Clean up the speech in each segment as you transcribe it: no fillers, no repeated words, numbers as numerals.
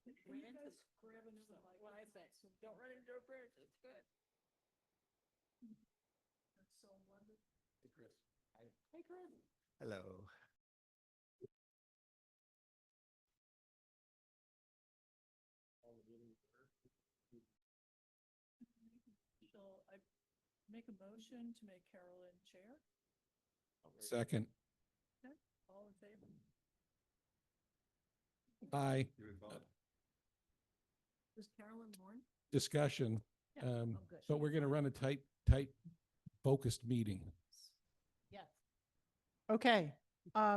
What I say, so don't run into a bridge, it's good. That's so wonderful. Hey, Chris. Hey, Chris. Hello. Shall I make a motion to make Carolyn chair? Second. Okay, all in favor? Aye. Was Carolyn Warren? Discussion, Yeah. Oh, good. but we're going to run a tight, focused meeting. Yes. Okay,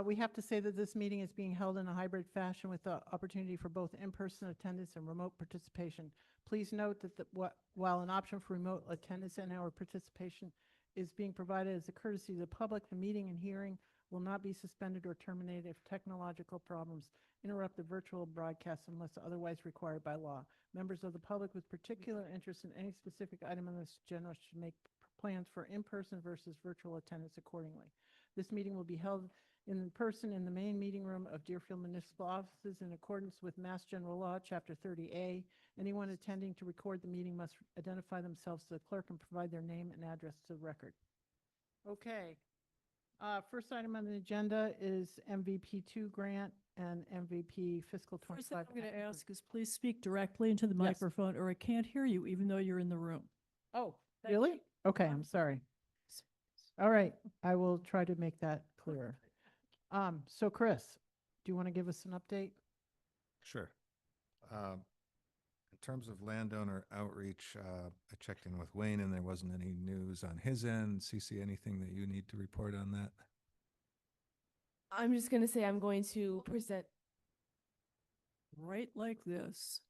we have to say that this meeting is being held in a hybrid fashion with the opportunity for both in-person attendance and remote participation. Please note that while an option for remote attendance and/or participation is being provided as a courtesy to the public, the meeting and hearing will not be suspended or terminated if technological problems interrupt the virtual broadcast unless otherwise required by law. Members of the public with particular interest in any specific item on this agenda should make plans for in-person versus virtual attendance accordingly. This meeting will be held in person in the main meeting room of Deerfield Municipal Offices in accordance with Mass General Law, Chapter 30A. Anyone attending to record the meeting must identify themselves to the clerk and provide their name and address to the record. Okay. First item on the agenda is MVP2 grant and MVP fiscal First thing 25. I'm going to ask is please speak directly into the Yes. microphone or I can't hear you even though you're in the room. Oh, Thank really? you. Okay, I'm sorry. All right, I will try to make that clearer. So Chris, do you want to give us an update? Sure. In terms of landowner outreach, I checked in with Wayne and there wasn't any news on his end. CC, anything that you need to report on that? I'm just going to say I'm going to present. Right like this.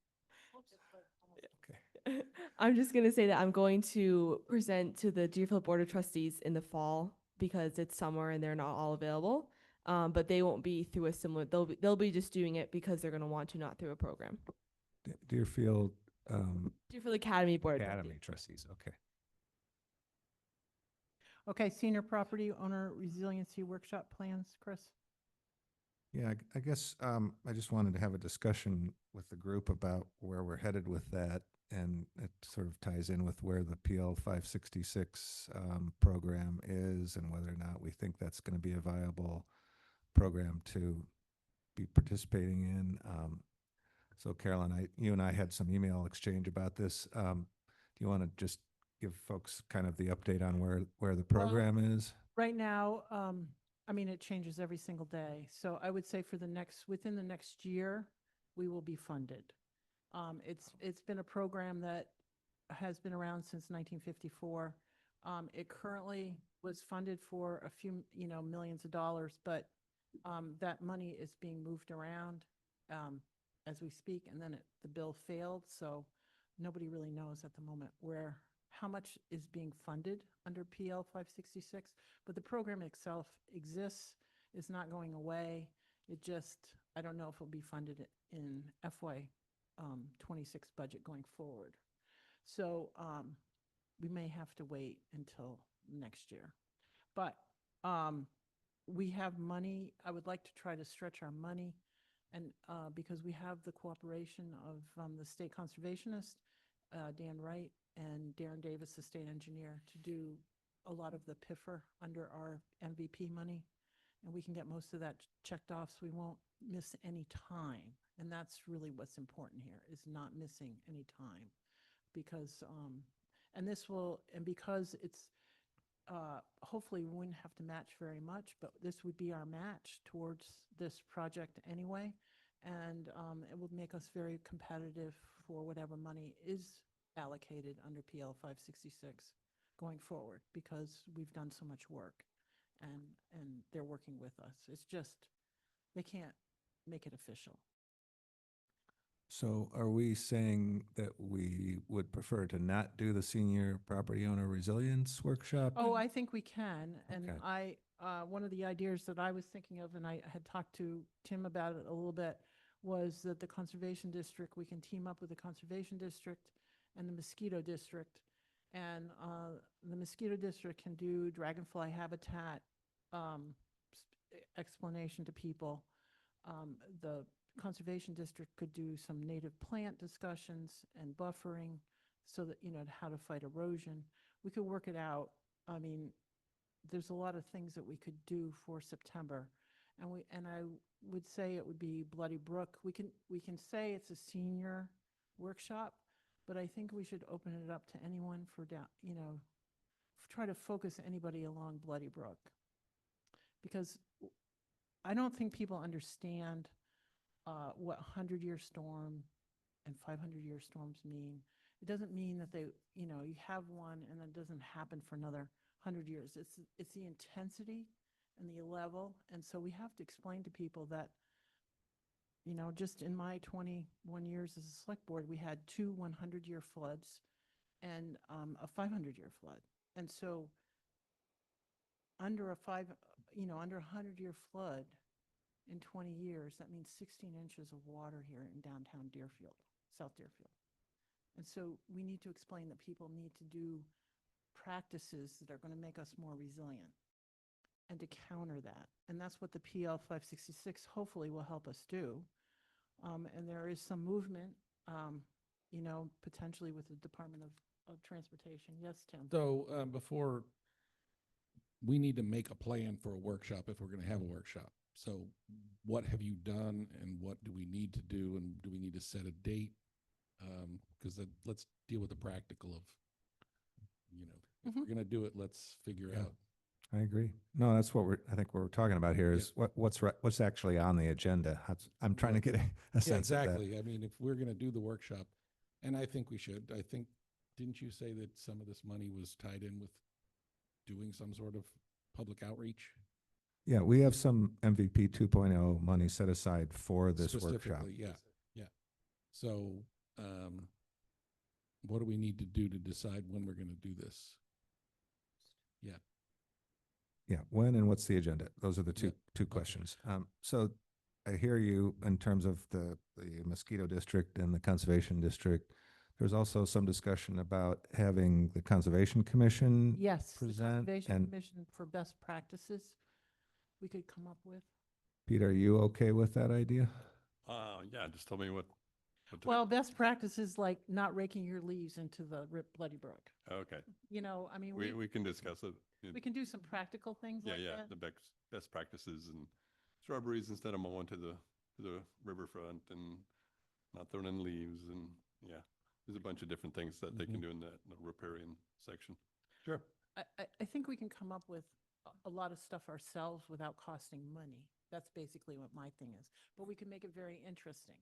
Okay. I'm just going to say that I'm going to present to the Deerfield Board of Trustees in the fall because it's summer and they're not all available. But they won't be through a similar, they'll be just doing it because they're going to want to, not through a program. Deerfield Deerfield Academy Board of Academy Trustees. trustees. Okay. Okay, senior property owner resiliency workshop plans, Chris? Yeah, I guess I just wanted to have a discussion with the group about where we're headed with that. And it sort of ties in with where the PL 566 program is and whether or not we think that's going to be a viable program to be participating in. So Carolyn, you and I had some email exchange about this. Do you want to just give folks kind of the update on where the program is? Right now, I mean, it changes every single day. So I would say within the next year, we will be funded. It's been a program that has been around since 1954. It currently was funded for a few, millions of dollars, but that money is being moved around as we speak, and then the bill failed, so nobody really knows at the moment how much is being funded under PL 566, but the program itself exists, is not going away. I don't know if it'll be funded in FY 26 budget going forward. So we may have to wait until next year. But we have money. I would like to try to stretch our money, and because we have the cooperation of the state conservationist, Dan Wright, and Darren Davis, the state engineer, to do a lot of the PIFR under our MVP money. And we can get most of that checked off so we won't miss any time. And that's really what's important here, is not missing any time. Because, because it's, hopefully we wouldn't have to match very much, but this would be our match towards this project anyway. And it would make us very competitive for whatever money is allocated under PL 566 going forward, because we've done so much work and they're working with us. It's just, they can't make it official. So are we saying that we would prefer to not do the senior property owner resilience workshop? Oh, I think we can. And Okay. one of the ideas that I was thinking of, and I had talked to Tim about it a little bit, was that the Conservation District, we can team up with the Conservation District and the Mosquito District. And the Mosquito District can do dragonfly habitat explanation to people. The Conservation District could do some native plant discussions and buffering so that, how to fight erosion. We could work it out. I mean, there's a lot of things that we could do for September. And I would say it would be Bloody Brook. We can say it's a senior workshop, but I think we should open it up to anyone for down, try to focus anybody along Bloody Brook. Because I don't think people understand what 100-year storm and 500-year storms mean. It doesn't mean that they, you have one and then it doesn't happen for another 100 years. It's the intensity and the level. And so we have to explain to people that, just in my 21 years as a select board, we had 2 100-year floods and a 500-year flood. And so under a 100-year flood in 20 years, that means 16 inches of water here in downtown Deerfield, South Deerfield. And so we need to explain that people need to do practices that are going to make us more resilient and to counter that. And that's what the PL 566 hopefully will help us do. And there is some movement, potentially with the Department of Transportation. Yes, Tim? So before, we need to make a plan for a workshop if we're going to have a workshop. So what have you done and what do we need to do, and do we need to set a date? Because let's deal with the practical of, if we're going to do it, let's figure Yeah. out. I agree. No, that's I think what we're talking about here is what's actually on the agenda. I'm trying to get a Yeah, sense of that. exactly. I mean, if we're going to do the workshop, and I think we should, didn't you say that some of this money was tied in with doing some sort of public outreach? Yeah, we have some MVP 2.0 money set aside for this workshop. Specifically, yeah, yeah. So, what do we need to do to decide when we're going to do this? Yeah. Yeah, when and what's the agenda? Those are the two Okay. questions. So I hear you in terms of the mosquito district and the conservation district. There's also some discussion about having the Conservation Commission Yes, the present. Conservation And Commission for best practices we could come up with. Pete, are you okay with that idea? Yeah, just tell me what to Well, best practices like not raking your leaves into the Bloody Brook. do. Okay, I mean, we can discuss it. we can do some practical things Yeah, like yeah, that. the best practices and shrubberies instead of mowing to the riverfront and not throwing in leaves, and yeah, there's a bunch of different things that they can do in the riparian section. Sure. I think we can come up with a lot of stuff ourselves without costing money. That's basically what my thing is. But we can make it very interesting.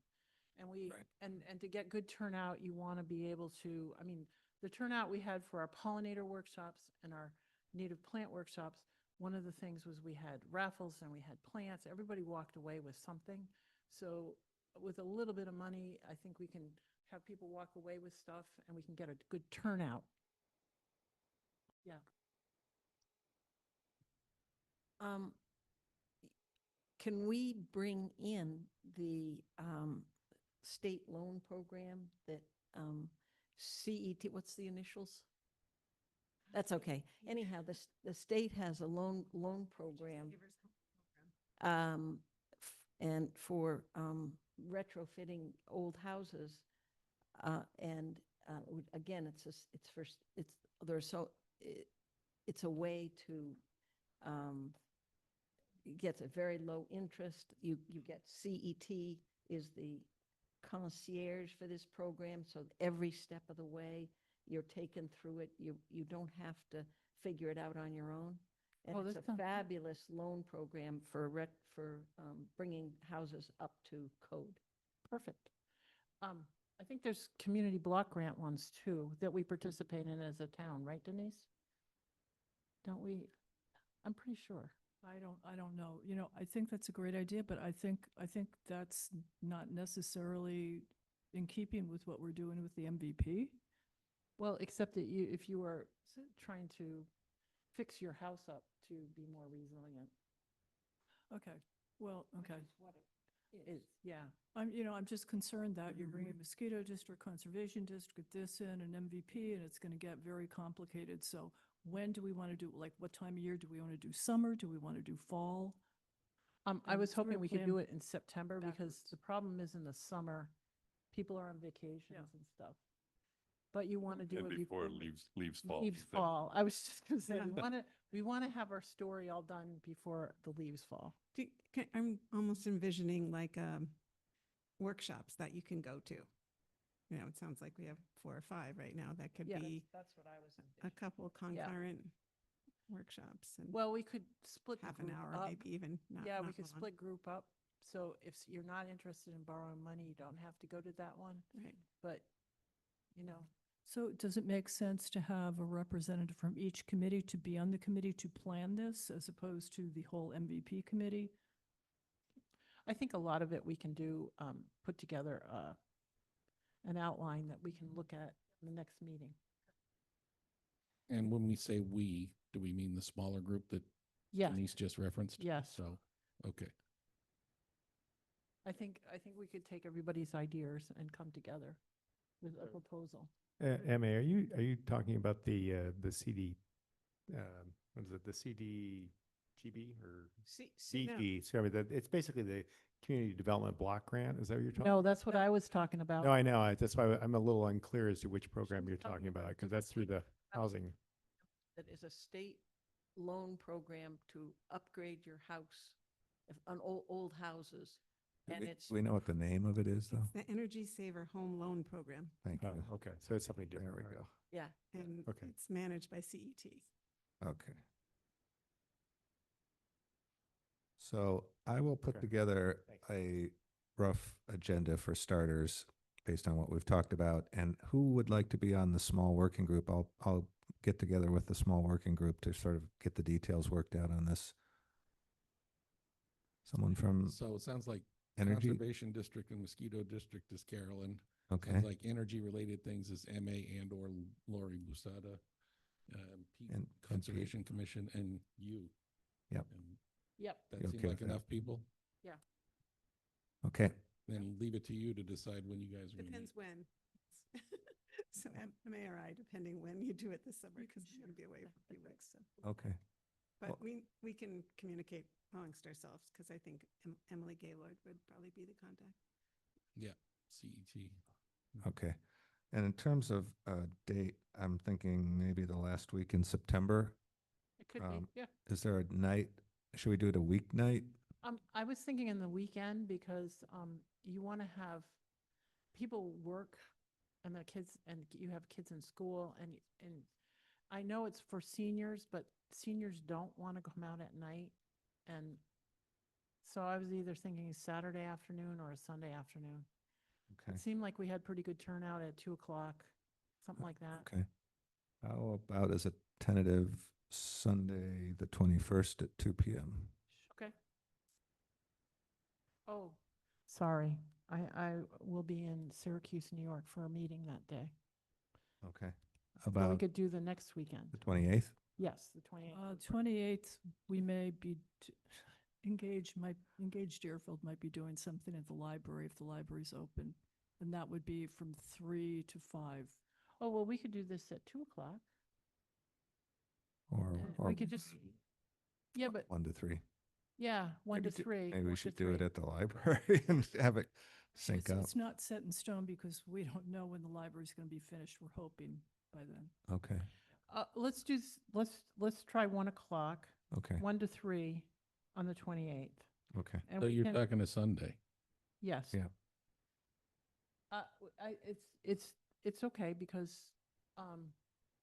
And and to get good turnout, you want to be able to, I mean, the turnout we had for our pollinator workshops and our native plant workshops, one of the things was we had raffles and we had plants. Everybody walked away with something. So with a little bit of money, I think we can have people walk away with stuff and we can get a good turnout. Yeah. Can we bring in the state loan program that CET, what's the initials? That's okay. Anyhow, the state has a loan program and for retrofitting old houses. And again, it's a way to gets a very low interest. You get CET is the concierge for this program, so every step of the way you're taken through it. You don't have to figure it out on your own. And Oh, it's that a sounds good. fabulous loan program for bringing houses up to code. Perfect. I think there's community block grant ones too that we participate in as a town, right, Denise? Don't we? I'm pretty sure. I don't know. I think that's a great idea, but I think that's not necessarily in keeping with what we're doing with the MVP. Well, except that if you are trying to fix your house up to be more resilient. Okay, well, okay. Which is what it is, yeah. I'm just concerned that you're bringing mosquito district, conservation district, this in, an MVP, and it's going to get very complicated. So when do we want to do, like, what time of year? Do we want to do summer? Do we want to do fall? I And was sort of hoping we could plan do it in September because backwards. the problem is in the summer, people are on vacations and stuff. But you want to do And it before before leaves fall. leaves is that- fall. I was just gonna say, Yeah. we want to have our story all done before the leaves fall. I'm almost envisioning like workshops that you can go to. You know, it sounds like we have 4 or 5 right now. That could Yeah, be that's what I was a couple concurrent workshops and Well, we could split the half an group hour, up. maybe even. Yeah, we not could long. split group up. So if you're not interested in borrowing money, you don't have to go to that one. Right. But, you know, So does it make sense to have a representative from each committee to be on the committee to plan this as opposed to the whole MVP committee? I think a lot of it we can do, put together an outline that we can look at in the next meeting. And when we say we, do we mean the smaller group that Yeah, Denise just referenced? Yes. So, okay. I think we could take everybody's ideas and come together with a proposal. Emma, are you talking about the CD, what is it, the CDGB or No, DG? So I mean, it's basically the Community Development Block Grant. Is that what you're talking? No, that's what I was talking about. No, I know. That's why I'm a little unclear as to which program you're talking talking about, about because that's through the housing. That is a state loan program to upgrade your house, on old houses. Do And we- it's, do we know what the name of it is, though? the Energy Saver Home Loan Program, Thank Oh, you. okay. So it's something There different. we all right. go. yeah, and Okay. it's managed by CET. Okay. So I will put Okay. together Thanks. a rough agenda for starters based on what we've talked about. And who would like to be on the small working group? I'll get together with the small working group to sort of get the details worked out on this. Someone from So it sounds like Energy? Conservation District and Mosquito District is Carolyn. Okay, Sounds like energy-related things is MA and/or Lori Busada. Pete, And Pete. Conservation Commission, and you. Yep. And Yep. that You seems okay like with that? enough people? okay. Then leave it to you to decide when you guys are going to meet. Depends when. So May or I, depending when you do it this summer, You because can I'm going to be share away for a few the weeks. next Okay. But Well- we can communicate amongst ourselves, because I think Emily Gaylord would probably be the contact. CET. Okay. And in terms of date, I'm thinking maybe the last week in September. It could be, Um, yeah. Is there a night? Should we do it a weeknight? I was thinking in the weekend because you want to have people work and the kids, and you have kids in school, and I know it's for seniors, but seniors don't want to come out at night. And so I was either thinking Saturday afternoon or a Sunday afternoon. Okay. It seemed like we had pretty good turnout at 2:00, something like that. Okay. How about as a tentative Sunday, the 21st at 2 p.m.? Okay. Oh, sorry. I will be in Syracuse, New York for a meeting that day. Okay. But we About could do the next weekend. the 28th? Yes, the 28th. 28th, we may be Engage Deerfield might be doing something at the library if the library's open. And that would be from 3 to 5. Oh, well, we could do this at 2:00. Or, And or we could just, yeah, but, 1 to 3? yeah, 1 to Maybe 3. Maybe 1 we to should do it 3. at the library and have it sync up. It's not set in stone because we don't know when the library's going to be finished. We're hoping by then. Okay. Let's do, let's try 1:00, Okay. 1 to 3 on the 28th. Okay. And So we you're can- talking a Sunday. Yes. Yeah. It's okay because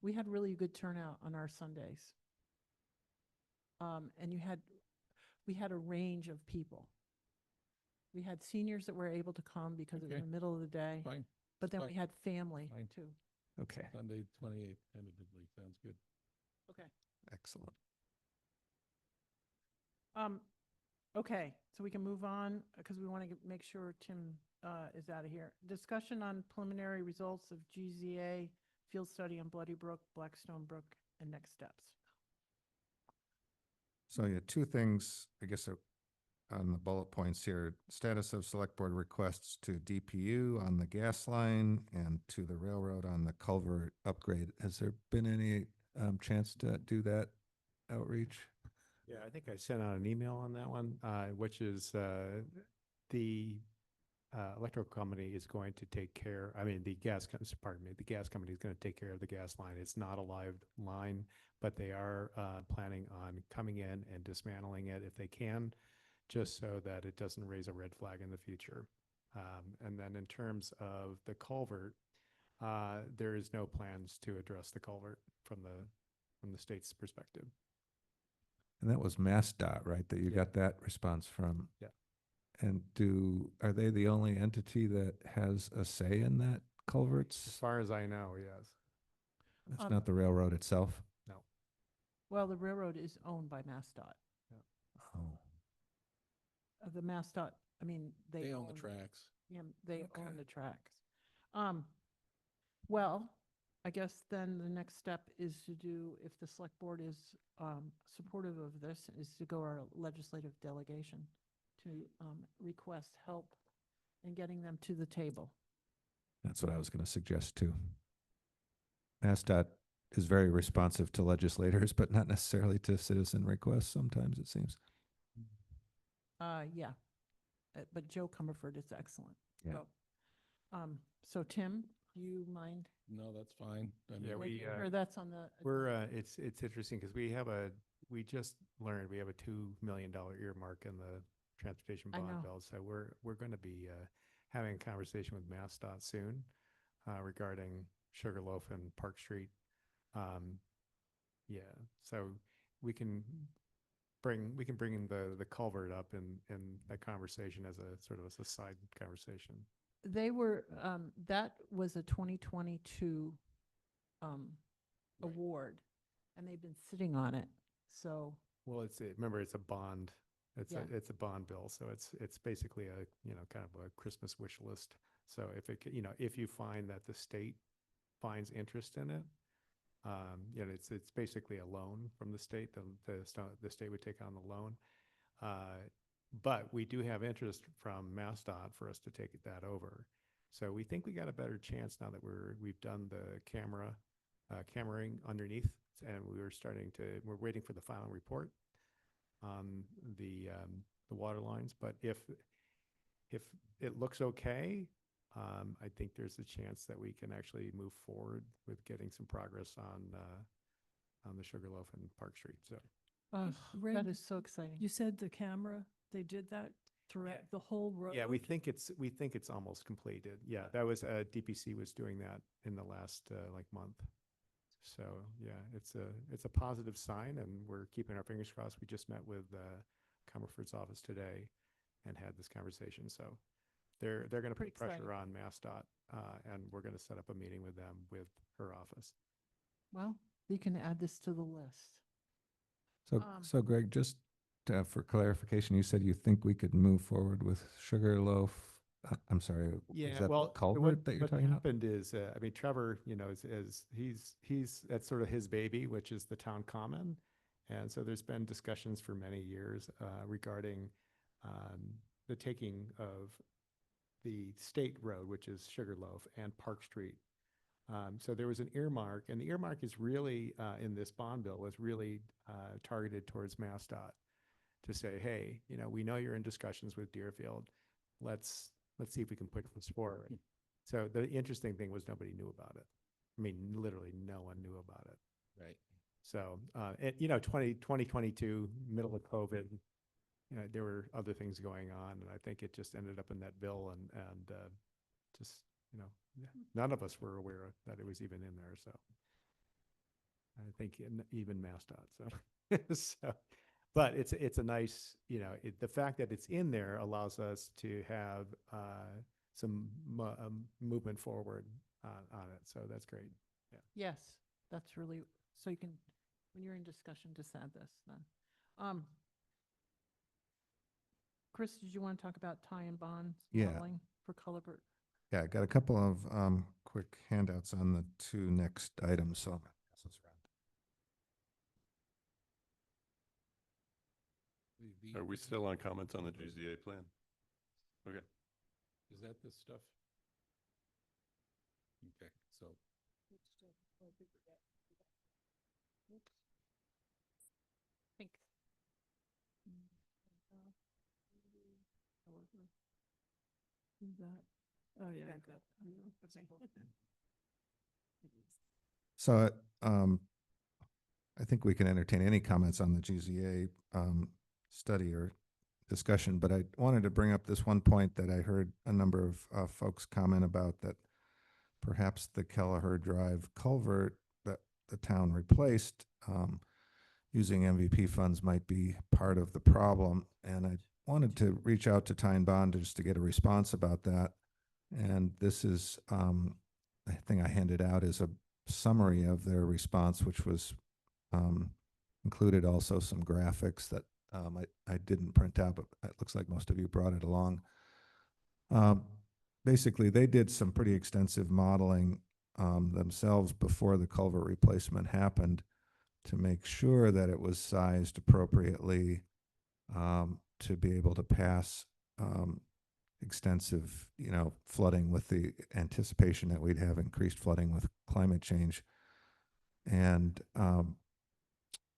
we had really good turnout on our Sundays. And we had a range of people. We had seniors that were able to come because it was in Okay. the middle of the day, Fine. but then fine. we had family Fine. too. Okay. Sunday, 28th, tentatively. Sounds good. Okay. Excellent. Okay, so we can move on because we want to make sure Tim is out of here. Discussion on preliminary results of GZA field study on Bloody Brook, Blackstone Brook, and next steps. So yeah, two things, I guess, are on the bullet points here. Status of select board requests to DPU on the gas line and to the railroad on the culvert upgrade. Has there been any chance to do that outreach? Yeah, I think I sent out an email on that one, which is the electrical company is going to take care, I mean, the pardon me, the gas company is going to take care of the gas line. It's not a live line, but they are planning on coming in and dismantling it if they can, just so that it doesn't raise a red flag in the future. And then in terms of the culvert, there is no plans to address the culvert from the state's perspective. And that was MassDOT, right, that you Yeah. got that response from? Yeah. And are they the only entity that has a say in that As culverts? far as I know, yes. It's Um, not the railroad itself? No. Well, the railroad is owned by MassDOT. Oh, The MassDOT, I mean, They own the tracks. Yeah, they Okay. own the tracks. Well, I guess then the next step is to do, if the select board is supportive of this, is to go our legislative delegation to request help in getting them to the table. that's what I was going to suggest too. MassDOT is very responsive to legislators, but not necessarily to citizen requests sometimes, it seems. Yeah, but Joe Comerford is excellent. Yeah. So Tim, do you mind? No, that's fine. I mean, Yeah, making sure that's on the. We're it's interesting because we just learned we have a $2 million earmark in the transportation I know. bond bill. So we're going to be having a conversation with MassDOT soon regarding Sugarloaf and Park Street. Yeah, so we can bring in the culvert up in that conversation as a sort of as a side conversation. They were, that was a 2022 award, and they've been sitting on it. So, Well, remember it's a bond. Yeah. It's a bond bill, so it's basically a kind of a Christmas wish list. So if you find that the state finds interest in it, it's basically a loan from the state. The state would take on the loan, but we do have interest from MassDOT for us to take that over. So we think we got a better chance now that we've done the cameraing underneath, and we're waiting for the final report on the water lines. But if it looks okay, I think there's a chance that we can actually move forward with getting some progress on the Sugarloaf and Park Street. So Ray, that is so exciting. You said the camera, they did that throughout the whole road? yeah, we think it's almost completed. Yeah, that was DPC was doing that in the last month. So yeah, it's a positive sign, and we're keeping our fingers crossed. We just met with Comerford's office today and had this conversation. So they're going to Pretty put pressure exciting. on MassDOT, and we're going to set up a meeting with them with her office. Well, you can add this to the list. So Greg, just for clarification, you said you think we could move forward with Sugarloaf. I'm sorry. Is Yeah, that well, the culvert that you're what talking about? happened is, Trevor, is he's that's sort of his baby, which is the town common, and so there's been discussions for many years regarding the taking of the state road, which is Sugarloaf, and Park Street. So there was an earmark, and the earmark is really in this bond bill was really targeted towards MassDOT to say, hey, we know you're in discussions with Deerfield. Let's see if we can put this forward. So the interesting thing was nobody knew about it. I mean, literally no one knew about it. right. So, 2022, middle of COVID, there were other things going on, and I think it just ended up in that bill, and just, none of us were aware that it was even in there. So I think even MassDOT. So, so, but it's a nice, the fact that it's in there allows us to have some movement forward on it. So that's great. Yeah. Yes, that's really, so you can, when you're in discussion, just add this then. Chris, did you want to talk about tie and bonds Yeah. modeling for Culvert? Yeah, I got a couple of quick handouts on the two next items, so I'm gonna pass those around. Are we still on comments on the GZA plan? Okay. Is that the stuff? Okay, so Thanks. Who's that? Oh, yeah. So, I think we can entertain any comments on the GZA study or discussion, but I wanted to bring up this one point that I heard a number of folks comment about, that perhaps the Kelleher Drive culvert that the town replaced using MVP funds might be part of the problem. And I wanted to reach out to Tyne Bond just to get a response about that. And this is, I think I handed out is a summary of their response, which was included also some graphics that I didn't print out, but it looks like most of you brought it along. Basically, they did some pretty extensive modeling themselves before the culvert replacement happened to make sure that it was sized appropriately to be able to pass extensive, flooding, with the anticipation that we'd have increased flooding with climate change. And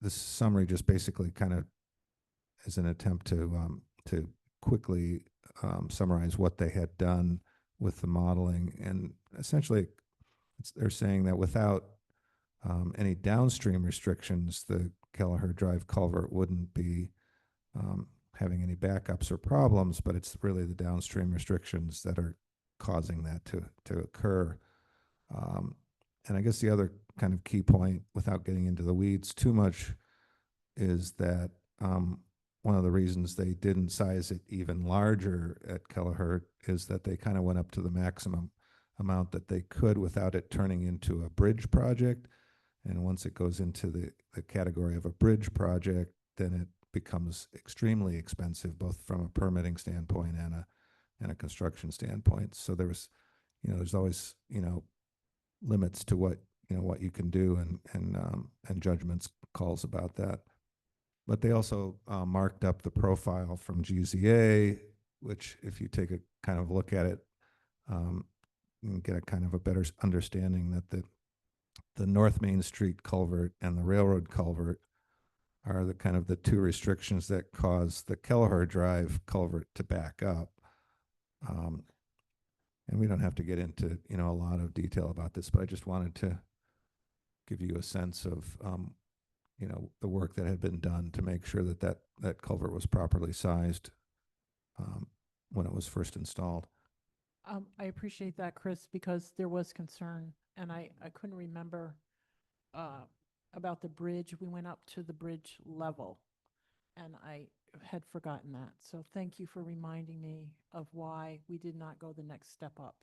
this summary just basically kind of is an attempt to quickly summarize what they had done with the modeling. And essentially, they're saying that without any downstream restrictions, the Kelleher Drive culvert wouldn't be having any backups or problems, but it's really the downstream restrictions that are causing that to occur. And I guess the other kind of key point, without getting into the weeds too much, is that one of the reasons they didn't size it even larger at Kelleher is that they kind of went up to the maximum amount that they could without it turning into a bridge project. And once it goes into the category of a bridge project, then it becomes extremely expensive, both from a permitting standpoint and a construction standpoint. So there's always, limits to what you can do, and judgments calls about that. But they also marked up the profile from GZA, which, if you take a kind of look at it, you can get a kind of a better understanding that the North Main Street culvert and the railroad culvert are the kind of the two restrictions that cause the Kelleher Drive culvert to back up. And we don't have to get into, a lot of detail about this, but I just wanted to give you a sense of, the work that had been done to make sure that culvert was properly sized when it was first installed. I appreciate that, Chris, because there was concern, and I couldn't remember about the bridge. We went up to the bridge level, and I had forgotten that. So thank you for reminding me of why we did not go the next step up.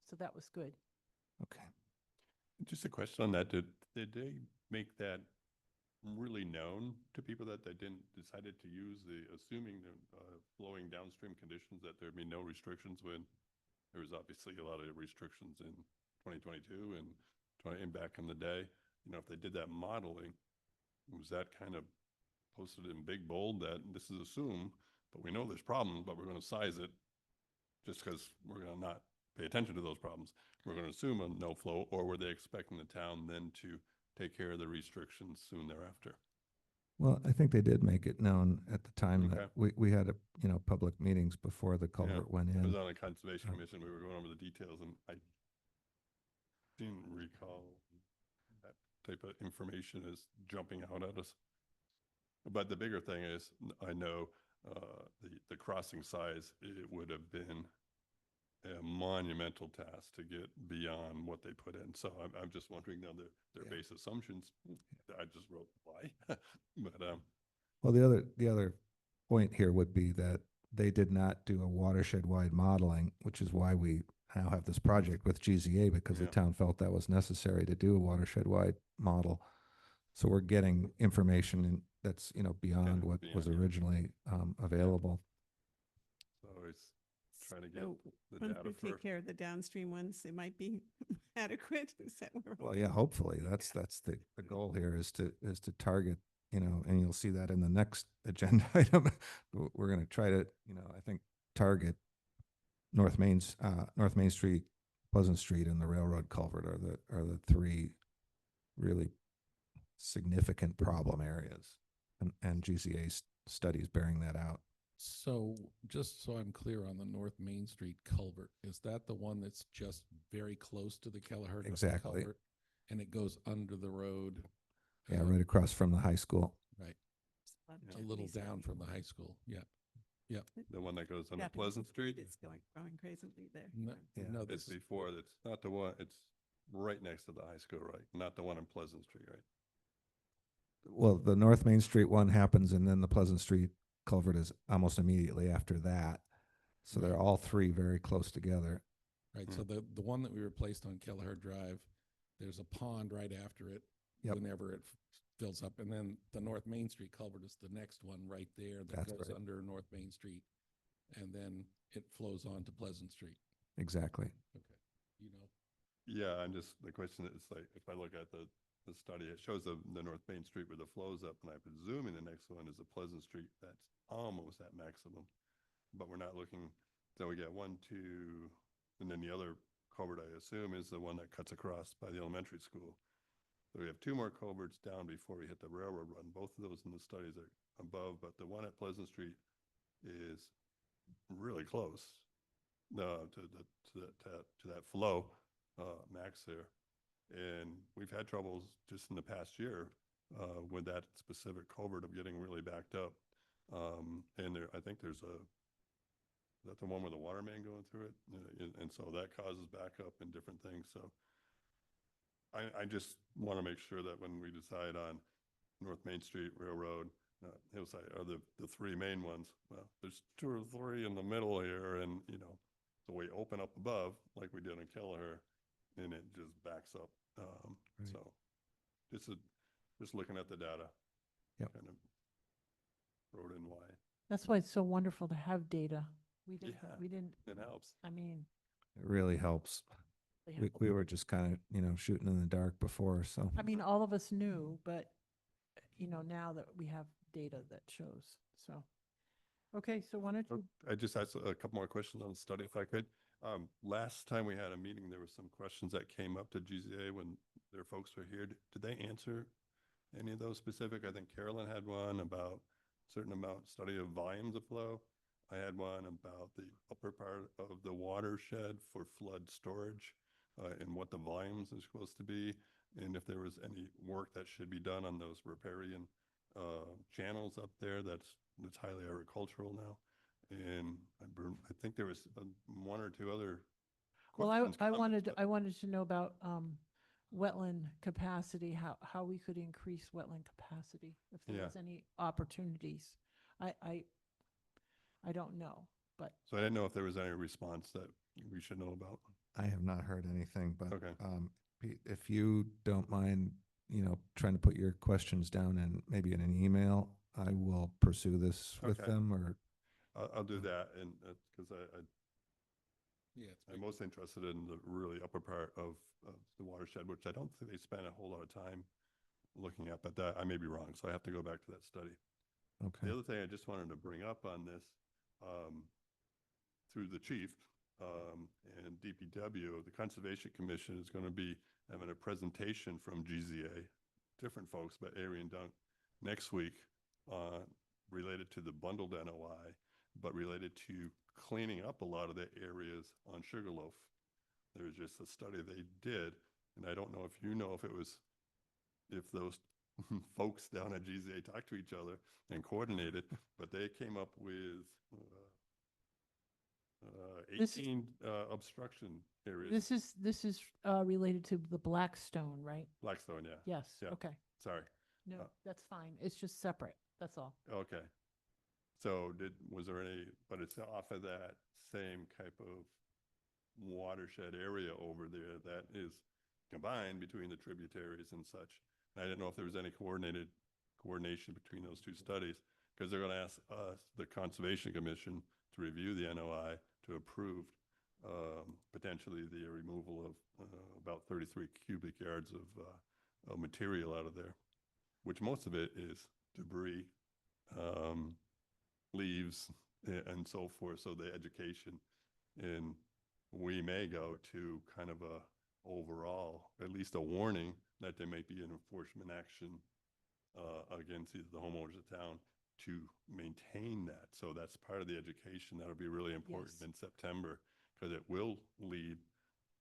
So that was good. Okay. Just a question on that. Did they make that really known to people that they decided to use assuming the flowing downstream conditions, that there'd be no restrictions, when there was obviously a lot of restrictions in 2022 and back in the day? If they did that modeling, was that kind of posted in big bold that this is assumed, but we know there's problems, but we're going to size it just because we're going to not pay attention to those problems? We're going to assume a no flow, or were they expecting the town then to take care of the restrictions soon thereafter? Well, I think they did make it known at the time Okay. that we had public meetings before the culvert went I in. was on a conservation commission. We were going over the details, and I didn't recall that type of information is jumping out at us. But the bigger thing is, I know the crossing size, it would have been a monumental task to get beyond what they put in. So I'm just wondering now their base assumptions. I just wrote why, but Well, the other point here would be that they did not do a watershed-wide modeling, which is why we now have this project with GZA, because the Yeah. town felt that was necessary to do a watershed-wide model. So we're getting information that's beyond what was beyond, yeah. originally available. so it's trying to get So the once data we take first. care of the downstream ones, it might be adequate. Is that where we're Well, yeah, hopefully that's the goal here is to target, and you'll see that in the next agenda item. We're going to try to, I think, target North Main Street, Pleasant Street, and the railroad culvert are the three really significant problem areas, and GZA studies bearing that out. So just so I'm clear on the North Main Street culvert, is that the one that's just very close to the Kelleher Exactly. culvert? And it goes under the road? Yeah, right across from the high school. Right, Love a little Japanese down from the stuff. high school, yeah. The one that goes on Japanese Pleasant Street? It's growing crazily there. No, Yeah. no, It's this, before, that's not the one, it's right next to the high school, right? Not the one on Pleasant Street, right? Well, the North Main Street one happens, and then the Pleasant Street culvert is almost immediately after that. So they're Right. all three very close together. right, so the one that we replaced on Kelleher Drive, there's a pond right after it. Yep. Whenever it fills up, and then the North Main Street culvert is the next one right there that That's goes right. under North Main Street. And then it flows on to Pleasant Street. Exactly. Okay, you know, Yeah, I'm just, the question is like, if I look at the study, it shows the North Main Street where the flow's up, and I'm presuming the next one is the Pleasant Street that's almost at maximum. But we're not looking, so we got 1, 2, and then the other culvert, I assume, is the one that cuts across by the elementary school. So we have 2 more culverts down before we hit the railroad run. Both of those in the studies are above, but the one at Pleasant Street is really close to that flow max there. And we've had troubles just in the past year with that specific culvert of getting really backed up. And there, I think there's is that the one with the water main going through it? And so that causes backup and different things. So I just want to make sure that when we decide on North Main Street, Railroad, Hillside are the 3 main ones. Well, there's 2 or 3 in the middle here, and so we open up above like we did in Kelleher, and it just backs up. Right. So just looking at the data. Yep. Kind of wrote in why That's why it's so wonderful to have data. Yeah. We didn't, it helps. I mean, It really helps. they We, have- we were just kind of, shooting in the dark before, so. I mean, all of us knew, but, now that we have data that shows, so. Okay, so why don't you, I just asked a couple more questions on the study, if I could. Last time we had a meeting, there were some questions that came up to GZA when their folks were here. Did they answer any of those specific? I think Carolyn had one about certain amount study of volumes of flow. I had one about the upper part of the watershed for flood storage and what the volumes are supposed to be, and if there was any work that should be done on those riparian channels up there that's highly agricultural now. And I think there was 1 or 2 other well, questions. I comments, but- wanted to know about, wetland capacity, how we could increase wetland capacity, if there Yeah. was any opportunities. I don't know, but So I didn't know if there was any response that we should know about. I have not heard anything, but Okay. Pete, if you don't mind, trying to put your questions down and maybe in an email, I will pursue this with Okay. them, or I'll do that, and because yeah, it's I'm most interested in the really upper part of the watershed, which I don't think they spent a whole lot of time looking at, but that I may be wrong, so I have to go back to that study. okay. The other thing I just wanted to bring up on this, through the chief and DPW, the Conservation Commission is going to be having a presentation from GZA, different folks, but Ari and Dunk, next week related to the bundled NOI, but related to cleaning up a lot of the areas on Sugarloaf. There was just a study they did, and I don't know if if those folks down at GZA talked to each other and coordinated, but they came up with 18 obstruction areas. this is related to the Blackstone, right? Blackstone, yeah. Yes, Yeah. okay. Sorry. No, Uh, that's fine. It's just separate, that's all. Okay. So was there any, but it's off of that same type of watershed area over there that is combined between the tributaries and such. And I didn't know if there was any coordination between those 2 studies, because they're going to ask us, the Conservation Commission, to review the NOI to approve potentially the removal of about 33 cubic yards of material out of there, which most of it is debris, leaves, and so forth. So the education, and we may go to kind of a overall, at least a warning that there might be an enforcement action against either the homeowners of town to maintain that. So that's part of the education. That'll be really important Yes. in September, because it will lead,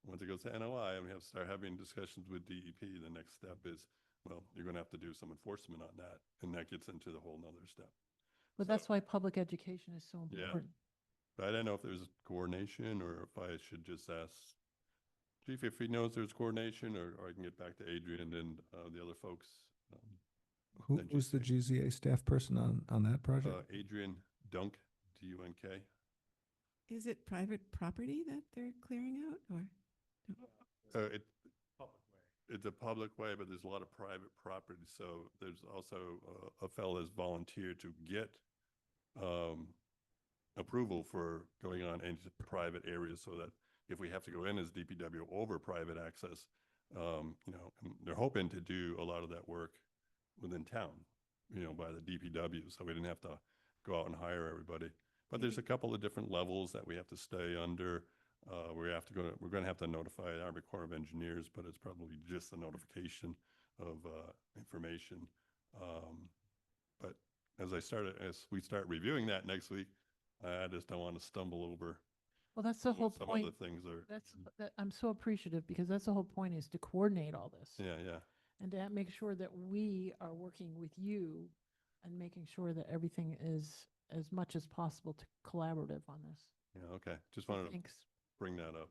once it goes to NOI and we have to start having discussions with DEP, the next step is, well, you're going to have to do some enforcement on that. And that gets into the whole nother step. But So- that's why public education is so Yeah. important. But I don't know if there's coordination or if I should just ask Chief if he knows there's coordination, or I can get back to Adrian and the other folks. Then Who's the GZA staff person on that project? Adrian Dunk, D-U-N-K. Is it private property that they're clearing out or? It's a public way, but there's a lot of private property. So there's also a fellow that's volunteered to get approval for going on into private areas, so that if we have to go in as DPW over private access, you know, and they're hoping to do a lot of that work within town, you know, by the DPW, so we didn't have to go out and hire everybody. But there's a couple of different levels that we have to stay under. We're going to have to notify the Army Corps of Engineers, but it's probably just the notification of information. But as we start reviewing that next week, I just don't want to stumble over Well, that's the what whole some point. other things are. I'm so appreciative, because that's the whole point, is to coordinate all this. Yeah, yeah. And to make sure that we are working with you and making sure that everything is as much as possible to collaborative on this. Yeah, okay. Just wanted to Thanks. bring that up.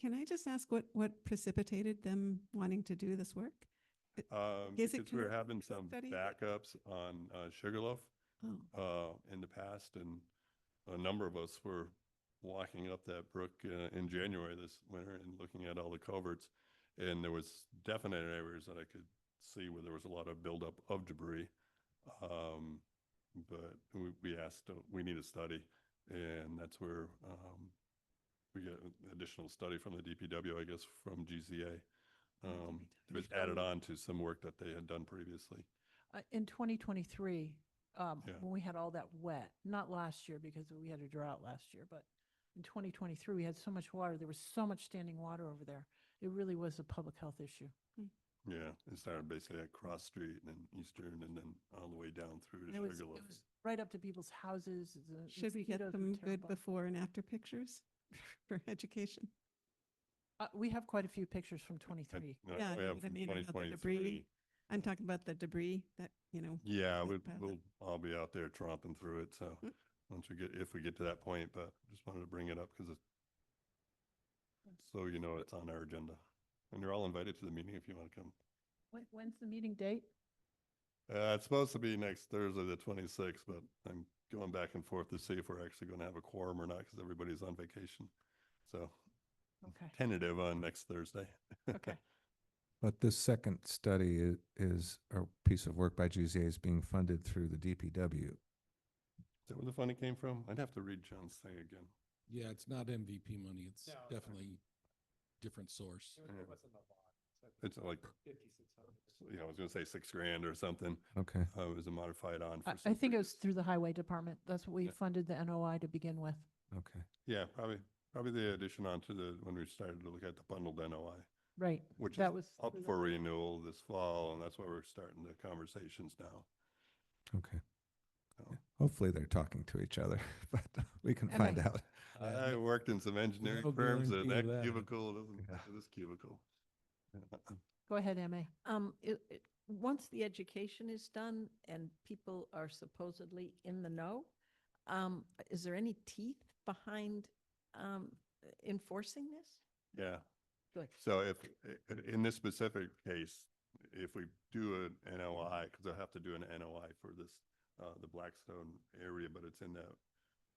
Can I just ask what precipitated them wanting to do this work? Is it Because we're having connected to the some study? backups on Sugarloaf Oh, in the past, and a number of us were walking up that brook in January this winter and looking at all the culverts, and there was definite areas that I could see where there was a lot of buildup of debris. But we asked, we need a study, and that's where we get an additional study from the DPW, I guess, from GZA. It was added on to some work that they had done previously. In 2023, Yeah. when we had all that wet, not last year because we had a drought last year, but in 2023, we had so much water. There was so much standing water over there. It really was a public health issue. Yeah, it started basically at Cross Street and then Eastern, and then all the way down through And to it was Sugarloaf. right up to people's houses. The should we get mosquitoes were some good terrible. before and after pictures for education? We have quite a few pictures from 23. Yeah, We I have mean, from I mean, about the 2023. debris. I'm talking about the debris that, Yeah, like piled we'll all be out there tromping through it, so Mm. if we get to that point, but just wanted to bring it up because so you know it's on our agenda. And you're all invited to the meeting if you want to come. When's the meeting date? It's supposed to be next Thursday, the 26th, but I'm going back and forth to see if we're actually going to have a quorum or not, because everybody's on vacation. So Okay, tentative on next Thursday. okay. But this second study is a piece of work by GZA is being funded through the DPW. Is that where the funding came from? I'd have to read John's thing again. Yeah, it's not MVP money. It's definitely different source. It's like, I was going to say $6,000 or something. Okay. It was a modified on for I some think it was previous- through the highway department. That's what we Yeah. funded the NOI to begin with. Okay. Yeah, probably the addition onto when we started to look at the bundled NOI, Right. which That is was up through the for highway. renewal this fall, and that's why we're starting the conversations now. Okay. So, Yeah. Hopefully they're talking to each other, but we can Am find I- out. I worked in some engineering no firms, and guarantee of that that. cubicle doesn't Yeah. to this cubicle. Go ahead, MA. Once the education is done and people are supposedly in the know, is there any teeth behind enforcing this? Yeah. Good. So in this specific case, if we do an NOI, because I'll have to do an NOI for this, the Blackstone area, but it's in that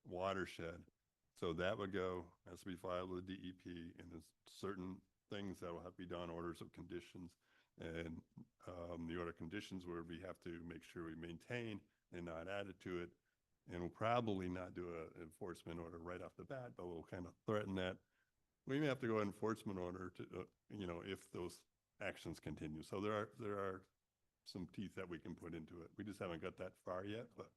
watershed. So that would has to be filed with DEP, and there's certain things that will have to be done, orders of conditions. And the order of conditions where we have to make sure we maintain and not add it to it. And we'll probably not do an enforcement order right off the bat, but we'll kind of threaten that. We may have to go enforcement order to, if those actions continue. So there are some teeth that we can put into it. We just haven't got that far yet, but.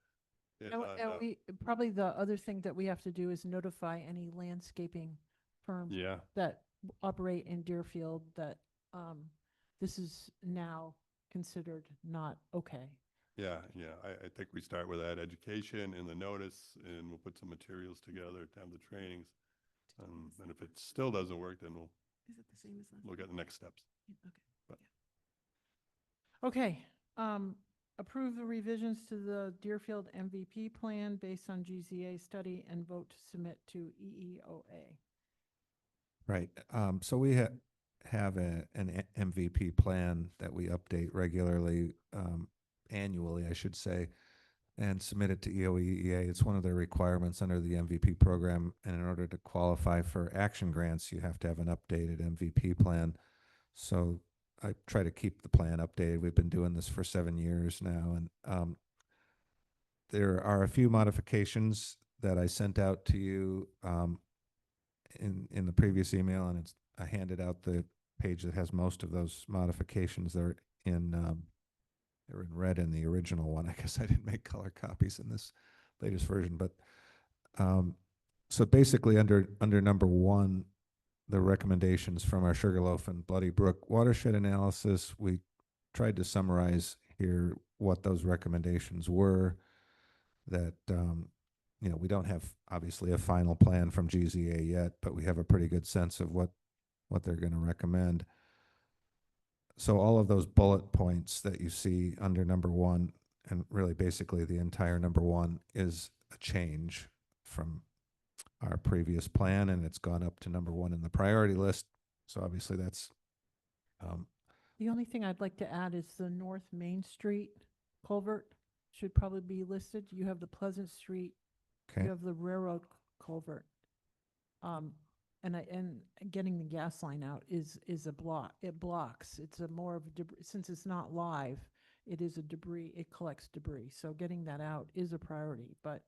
Probably the other thing that we have to do is notify any landscaping firms Yeah, that operate in Deerfield that this is now considered not okay. Yeah, yeah, I think we start with that education and the notice, and we'll put some materials together to have the trainings. And if it still doesn't work, then we'll Is it the same as last? look at the next steps. Yeah, okay. But Okay, approve the revisions to the Deerfield MVP plan based on GZA study and vote to submit to EEOA. Right. So we have an MVP plan that we update regularly, annually, I should say, and submit it to EOEEA. It's one of their requirements under the MVP program. And in order to qualify for action grants, you have to have an updated MVP plan. So I try to keep the plan updated. We've been doing this for 7 years now. And there are a few modifications that I sent out to you in the previous email, and I handed out the page that has most of those modifications. They're in red in the original one. I guess I didn't make color copies in this latest version, but so basically under number 1, the recommendations from our Sugarloaf and Bloody Brook watershed analysis, we tried to summarize here what those recommendations were. That we don't have obviously a final plan from GZA yet, but we have a pretty good sense of what they're going to recommend. So all of those bullet points that you see under number 1, and really basically the entire number 1, is a change from our previous plan, and it's gone up to number 1 in the priority list. So obviously that's The only thing I'd like to add is the North Main Street culvert should probably be listed. You have the Pleasant Street, okay. you have the railroad culvert. And getting the gas line out is a block. It blocks. It's a more of a debris, since it's not live, it is a debris, it collects debris. So getting that out is a priority, but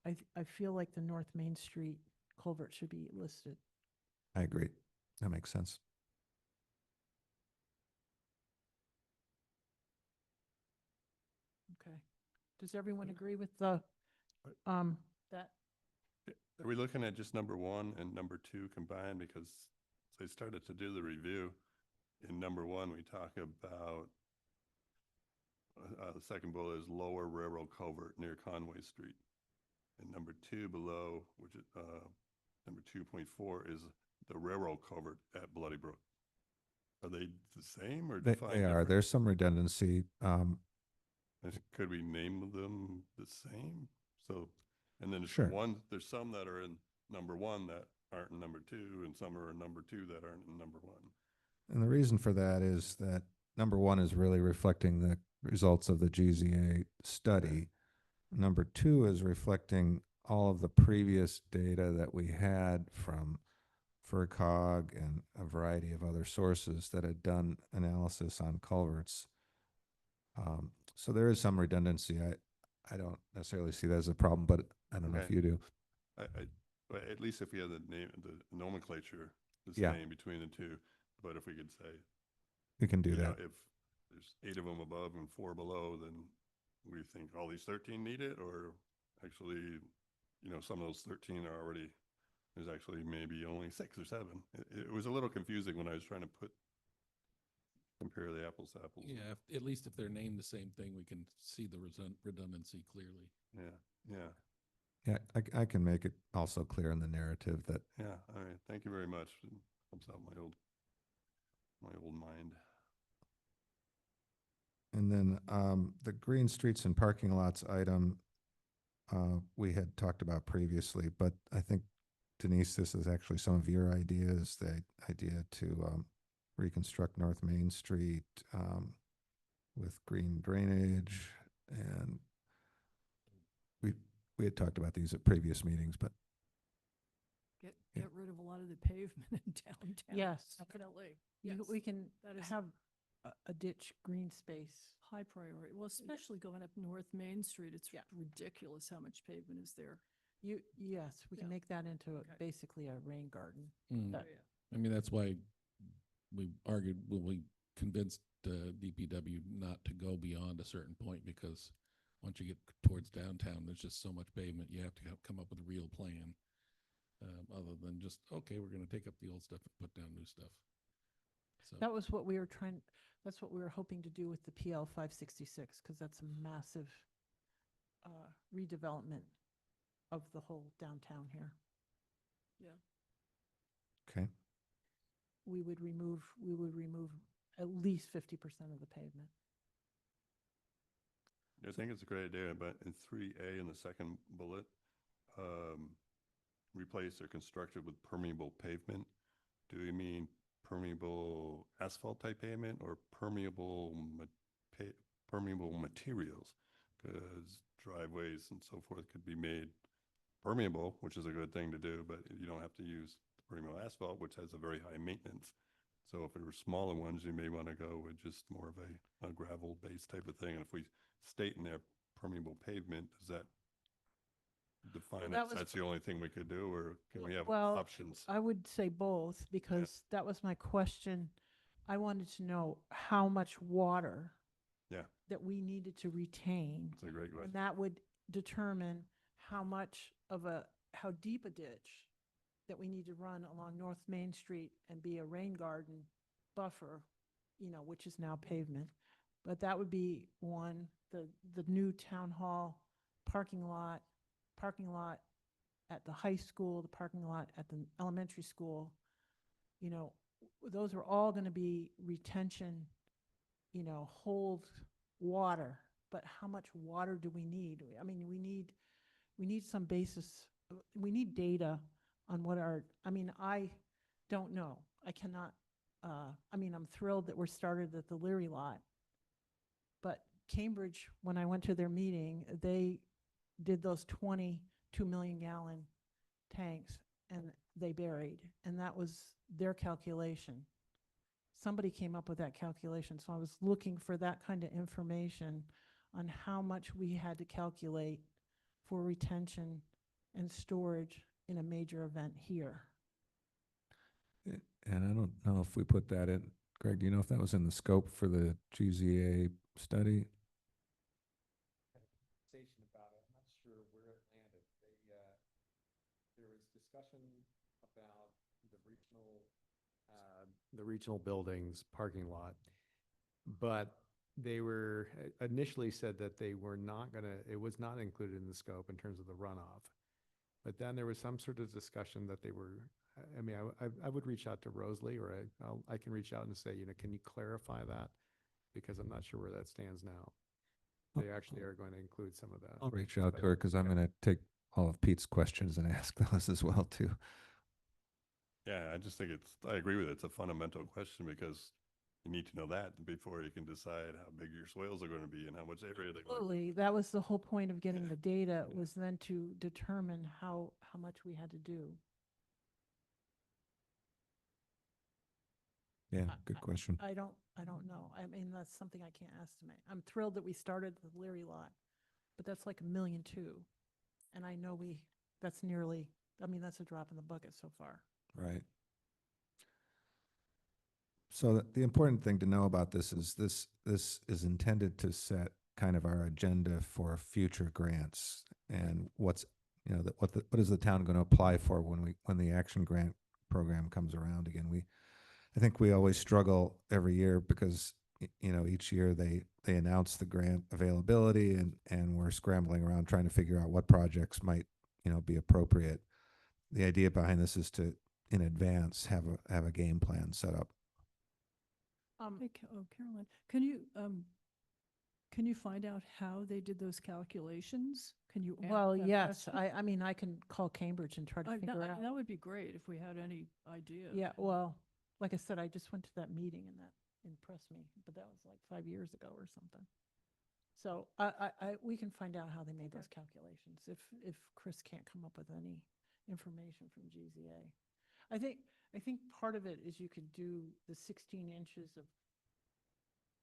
I feel like the North Main Street culvert should be listed. I agree. That makes sense. Okay. Does everyone agree with the, that? are we looking at just number 1 and number 2 combined? Because they started to do the review. In number 1, we talk about the second bullet is lower railroad culvert near Conway Street. And number 2 below, which is number 2.4, is the railroad culvert at Bloody Brook. Are they the same or They defined are. different? There's some redundancy. Could we name them the same? So, and then Sure. there's some that are in number 1 that aren't in number 2, and some are in number 2 that aren't in number 1. And the reason for that is that number 1 is really reflecting the results of the GZA study. Number 2 is reflecting all of the previous data that we had from FERCog and a variety of other sources that had done analysis on culverts. So there is some redundancy. I don't necessarily see that as a problem, but I don't know if Okay. you do. But at least if we have the name, the nomenclature the Yeah. same between the 2, but if we could say, We can do you know, that. if there's 8 of them above and 4 below, then we think all these 13 need it, or actually, some of those 13 are already, there's actually maybe only 6 or 7. It was a little confusing when I was trying to compare the apples to apples. Yeah, at least if they're named the same thing, we can see the redundancy clearly. Yeah. Yeah, I can make it also clear in the narrative that Yeah. All right. Thank you very much. It helps out my old mind. And then the green streets and parking lots item we had talked about previously, but I think, Denise, this is actually some of your ideas, the idea to reconstruct North Main Street with green drainage. And we had talked about these at previous meetings, but Get rid of a lot of the pavement in downtown. Yes. Definitely. We can that is have a ditch green space. high priority. Well, especially going up North Main Street, it's Yeah. ridiculous how much pavement is there. Yes, we can Yeah. make that into Okay. basically a rain garden. Mm. That- I mean, that's why we argued when we convinced DPW not to go beyond a certain point, because once you get towards downtown, there's just so much pavement. You have to come up with a real plan, other than just, okay, we're going to take up the old stuff and put down new stuff. So, That was what we were that's what we were hoping to do with the PL 566, because that's a massive redevelopment of the whole downtown here. Okay. We would remove at least 50% of the pavement. I think it's a great idea, but in 3A in the second bullet, replace or constructed with permeable pavement. Do we mean permeable asphalt type pavement or permeable materials? Because driveways and so forth could be made permeable, which is a good thing to do, but you don't have to use permeable asphalt, which has a very high maintenance. So if it were smaller ones, you may want to go with just more of a gravel based type of thing. And if we state in there permeable pavement, does that define that it? was- That's the only thing we could do, or can we have Well, options? I would say both, because that was my question. I wanted to know how much water Yeah, that we needed to retain. it's a great question. And that would determine how deep a ditch that we need to run along North Main Street and be a rain garden buffer, which is now pavement. But that would be one, the new town hall parking lot at the high school, the parking lot at the elementary school. Those are all going to be retention, hold water. But how much water do we need? I mean, we need some basis. We need data on what I don't know. I cannot, I'm thrilled that we're started at the Leary lot. But Cambridge, when I went to their meeting, they did those 22 million gallon tanks and they buried. And that was their calculation. Somebody came up with that calculation. So I was looking for that kind of information on how much we had to calculate for retention and storage in a major event here. And I don't know if we put that in. Greg, do you know if that was in the scope for the GZA study? Conversation about it. I'm not sure where it landed. There was discussion about the regional buildings parking lot, but they were initially said that they were not it was not included in the scope in terms of the runoff. But then there was some sort of discussion that they were, I would reach out to Rosalie, or I can reach out and say, can you clarify that? Because I'm not sure where that stands now. They actually are going to include some of that. I'll reach out to her because I'm going to take all of Pete's questions and ask those as well too. Yeah, I just think I agree with it. It's a fundamental question because you need to know that before you can decide how big your soils are going to be and how much area they're going to. Absolutely. That was the whole point of getting the data, was then to determine how much we had to do. Yeah, good question. I don't know. I mean, that's something I can't estimate. I'm thrilled that we started the Leary lot, but that's like $1.2 million. And I know that's that's a drop in the bucket so far. Right. So the important thing to know about this is intended to set kind of our agenda for future grants and what is the town going to apply for when the action grant program comes around again. I think we always struggle every year because each year they announce the grant availability and we're scrambling around trying to figure out what projects might be appropriate. The idea behind this is to in advance have a game plan set up. Hey, Caroline, can you find out how they did those calculations? Can you? ask Well, that yes, question? I can call Cambridge and try to figure out. That would be great if we had any idea. Yeah, well, like I said, I just went to that meeting and that impressed me, but that was like 5 years ago or something. So we can find out how they made those calculations if Chris can't come up with any information from GZA. I think part of it is you could do the 16 inches of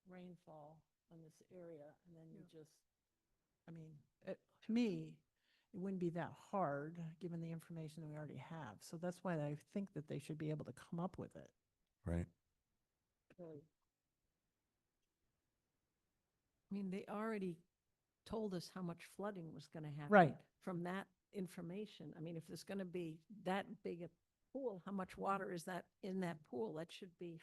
rainfall on this area, and then you just, to me, it wouldn't be that hard given the information that we already have. So that's why I think that they should be able to come up with it. Right. Really. They already told us how much flooding was going to happen. Right. From that information. If there's going to be that big a pool, how much water is that in that pool? That should be,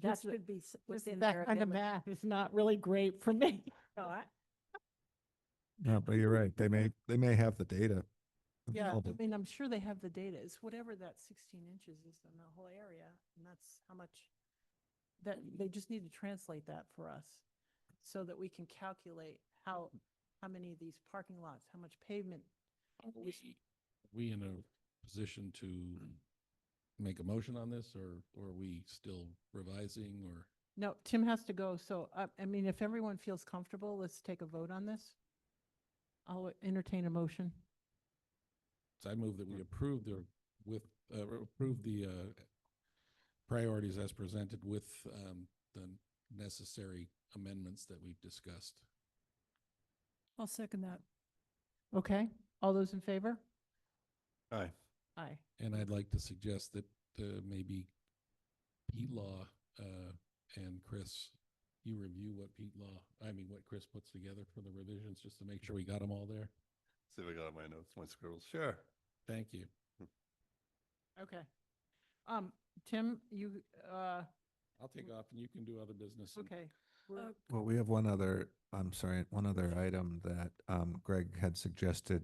that Just the- should be within That their kind of ability. math is not really great for me. No, No, but you're right. They may have the data. Yeah, I available. mean, I'm sure they have the data. It's whatever that 16 inches is in the whole area, and that's how much, that, they just need to translate that for us so that we can calculate how many of these parking lots, how much pavement. Are we in a position to make a motion on this, or are we still revising, or? No, Tim has to go, so, I mean, if everyone feels comfortable, let's take a vote on this. I'll entertain a motion. So I move that we approve the priorities as presented with the necessary amendments that we've discussed. I'll second that. Okay, all those in favor? Aye. Aye. And I'd like to suggest that maybe Pete Law and Chris, you review what what Chris puts together for the revisions, just to make sure we got them all there. See if I got my notes, my scribbles. Sure. Thank you. Okay. Tim, you, I'll take off and you can do other business. and- okay. we're- Well, we have one other item that Greg had suggested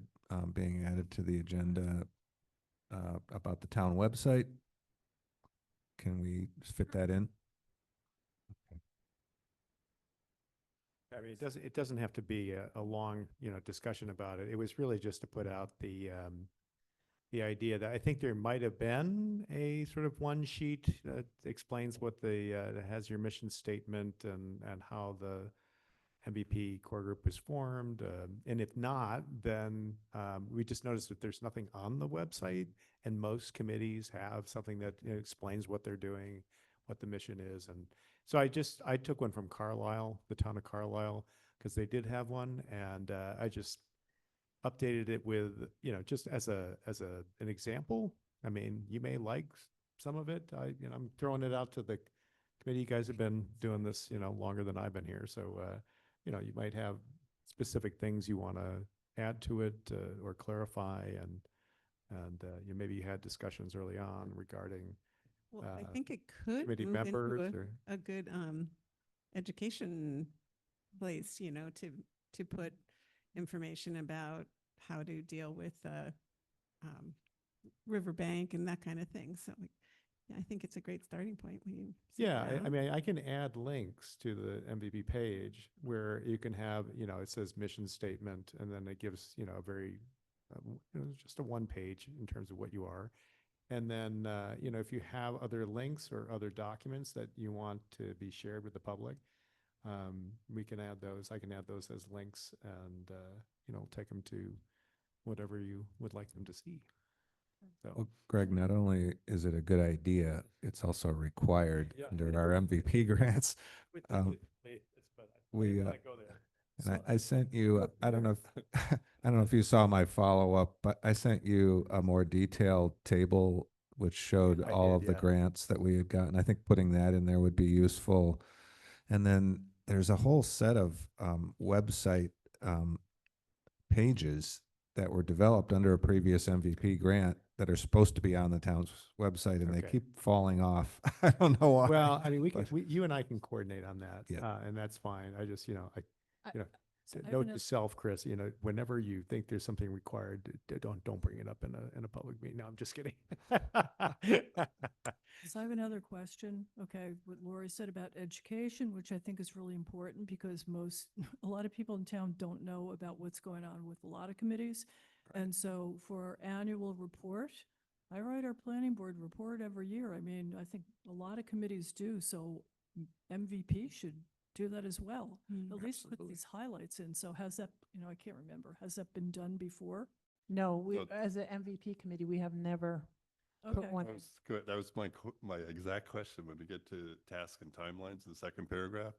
being added to the agenda about the town website. Can we fit that in? I mean, it doesn't have to be a long, discussion about it. It was really just to put out the idea that I think there might have been a sort of one sheet that explains what that has your mission statement and how the MVP core group is formed. And if not, then we just noticed that there's nothing on the website, and most committees have something that explains what they're doing, what the mission is. And so I took one from Carlisle, the town of Carlisle, because they did have one, and I just updated it with, just as an example. I mean, you may like some of it. I'm throwing it out to the committee. You guys have been doing this, longer than I've been here. So, you might have specific things you want to add to it or clarify. And maybe you had discussions early on regarding Well, I think it could committee move into members or. a good education place, to put information about how to deal with riverbank and that kind of thing. So yeah, I think it's a great starting point when you. send it Yeah, I out. mean, I can add links to the MVP page where you can have, it says mission statement, and then it gives, a very, just a one page in terms of what you are. And then, if you have other links or other documents that you want to be shared with the public, we can add those. I can add those as links and, take them to whatever you would like them to see. So. Well, Greg, not only is it a good idea, it's also required Yeah. under our MVP grants. Um, we, And I sent you, I don't know if, I don't know if you saw my follow-up, but I sent you a more detailed table which showed I all did, of the yeah. grants that we had gotten. I think putting that in there would be useful. And then there's a whole set of website pages that were developed under a previous MVP grant that are supposed to be on the town's website, and they Okay. keep falling off. I don't know why. Well, I mean, but- you and I can coordinate on that, Yeah. and that's fine. I just, I- I note have to self, Chris, whenever you think there's something required, don't bring it up in a public meeting. No, I'm just kidding. So I have another question. Okay, what Lori said about education, which I think is really important because a lot of people in town don't know about what's going on with a lot of committees. And so for our annual report, I write our planning board report every year. I mean, I think a lot of committees do, so MVP should do that as well. At least put these highlights in. So has that, I can't remember, has that been done before? No, So- as an MVP committee, we have never Okay. put one. That was good. That was my exact question when we get to task and timelines in the second paragraph.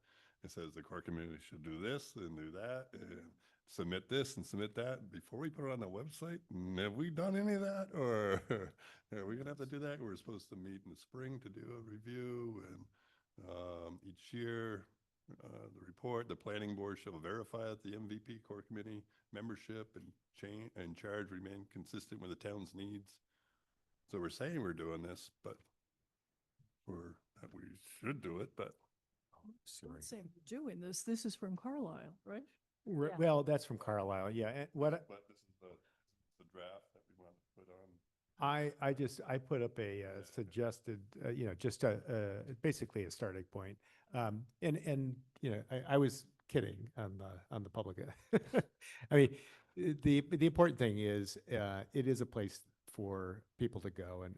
It says the core community should do this and do that and submit this and submit that before we put it on the website. And have we done any of that, or are we gonna have to do that? We're supposed to meet in the spring to do a review, and each year the planning board shall verify that the MVP core committee membership and charge remain consistent with the town's needs. So we're saying we're doing this, but that we should do it, but I'm not saying we're doing this. This is from Carlisle, right? Yeah. Well, that's from Carlisle, yeah. And what, but this is the draft that we want to put on. I put up a suggested, just basically a starting point. And, I was kidding on the public. I mean, the important thing is, it is a place for people to go and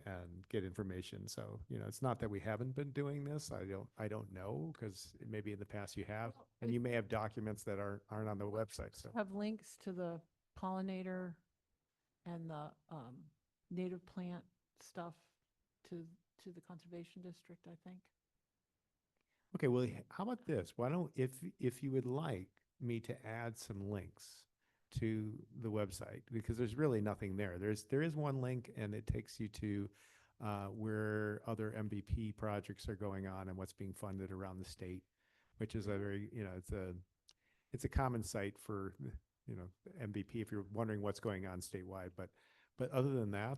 get information. So, it's not that we haven't been doing this. I don't know, because maybe in the past you have, and you may have documents that aren't on the website, so. Have links to the pollinator and the native plant stuff to the conservation district, I think. Okay, well, how about this? Why don't, if you would like me to add some links to the website, because there's really nothing there. There is one link, and it takes you to where other MVP projects are going on and what's being funded around the state, which is a very, it's a common site for, MVP if you're wondering what's going on statewide. But other than that,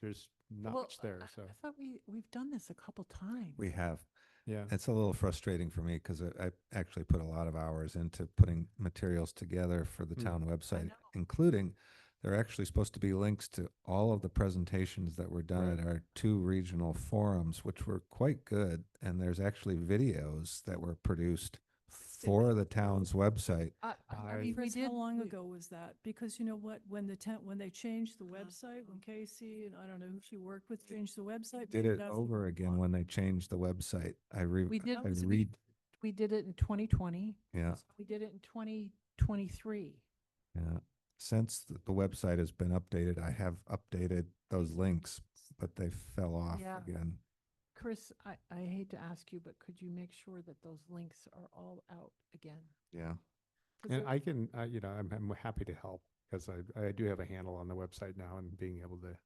there's not Well, much there. I So thought we've done this a couple times. We have. yeah. It's a little frustrating for me because I actually put a lot of hours into putting materials together for the Mm. town website, know. including there are actually supposed to be links to all of the presentations that were done at our 2 regional forums, which were quite good. And there's actually videos that were produced for the town's website. I mean, we Chris, did. how long we- ago was that? Because you know what, when they changed the website, when Casey, and I don't know who she worked with, changed the website. Did maybe it that's over again when they changed the website. We did, I was a read, we did it in 2020. yeah, We did it in 2023. yeah. Since the website has been updated, I have updated those links, but they fell off Yeah. again. Chris, I hate to ask you, but could you make sure that those links are all out again? Yeah. 'Cause And they're- I can, I'm happy to help, because I do have a handle on the website now and being able to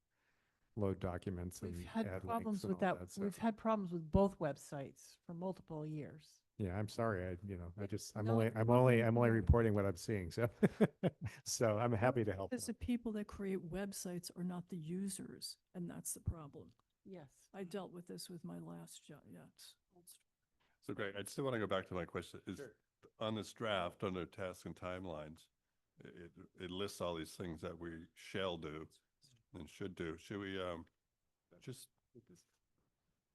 load documents and We've had add problems links and with all that. that. We've So, had problems with both websites for multiple years. yeah, I'm sorry. I'm No, only reporting what I'm seeing. So, so I'm happy to help. Because the people that create websites are not the users, and that's the problem. Yes. I dealt with this with my last job, yeah. So Greg, I still want to go back to my question. Is on this draft, under tasks and timelines, it lists all these things that we shall do and should do. Should we, just,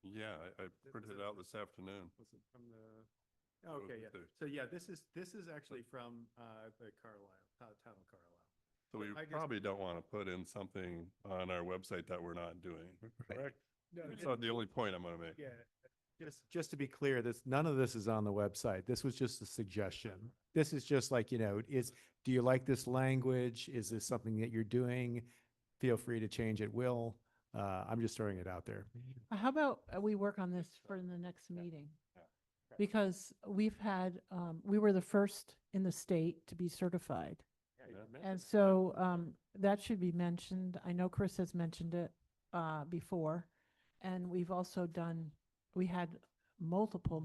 yeah, I printed it out this afternoon. Was it from the? What Okay, was yeah. it? So yeah, this is actually from the Carlisle, town of Carlisle. So we I guess- probably don't want to put in something on our website that we're not doing, correct? No, That's not the only point I'm going to make. Yeah, just to be clear, none of this is on the website. This was just a suggestion. This is just like, do you like this language? Is this something that you're doing? Feel free to change at will. I'm just throwing it out there. How about we work on this for the next meeting? Because we've had, we were the first in the state to be certified. And so that should be mentioned. I know Chris has mentioned it before. And we've also we had multiple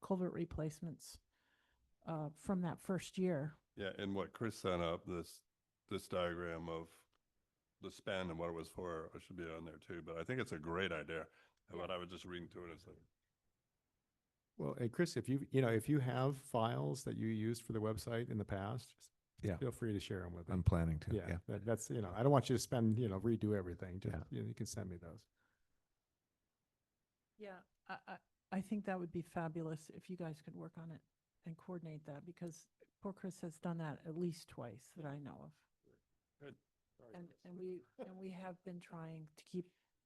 culvert replacements from that first year. Yeah, and what Chris sent up, this diagram of the spend and what it was for, I should be on there too, but I think it's a great idea. And what I was just reading through it, it's like, Well, and Chris, if you have files that you used for the website in the past, Yeah. feel free to share them with me. I'm planning to, Yeah, yeah. that's, I don't want you to spend, redo everything. Just, Yeah. you can send me those. Yeah, I think that would be fabulous if you guys could work on it and coordinate that, because poor Chris has done that at least twice that I know of. good. And we have been trying to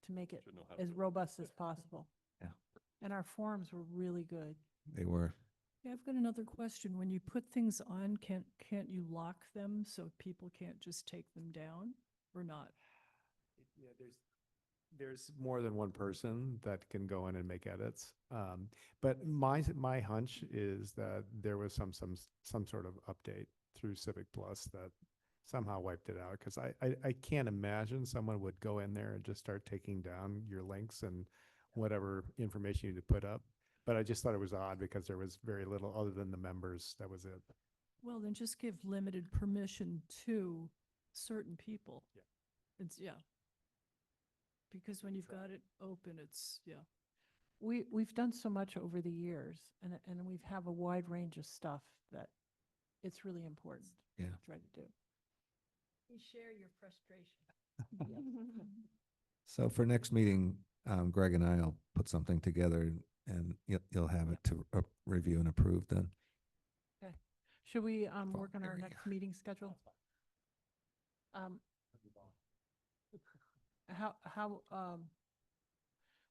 make it Should know how as to- robust as possible. Yeah. And our forums were really good. They were. Yeah, I've got another question. When you put things on, can't you lock them so people can't just take them down or not? Yeah, there's more than one person that can go in and make edits. But my hunch is that there was some sort of update through Civic Plus that somehow wiped it out. Because I can't imagine someone would go in there and just start taking down your links and whatever information you need to put up. But I just thought it was odd because there was very little other than the members. That was it. Well, then just give limited permission to certain people. Yeah. It's, yeah. because when you've So- got it open, it's, yeah. We've done so much over the years, and we have a wide range of stuff that it's really important Yeah. to try to do. We share your frustration. So for next meeting, Greg and I'll put something together and you'll have it to review and approve then. Should we Fall work on our area. next meeting schedule?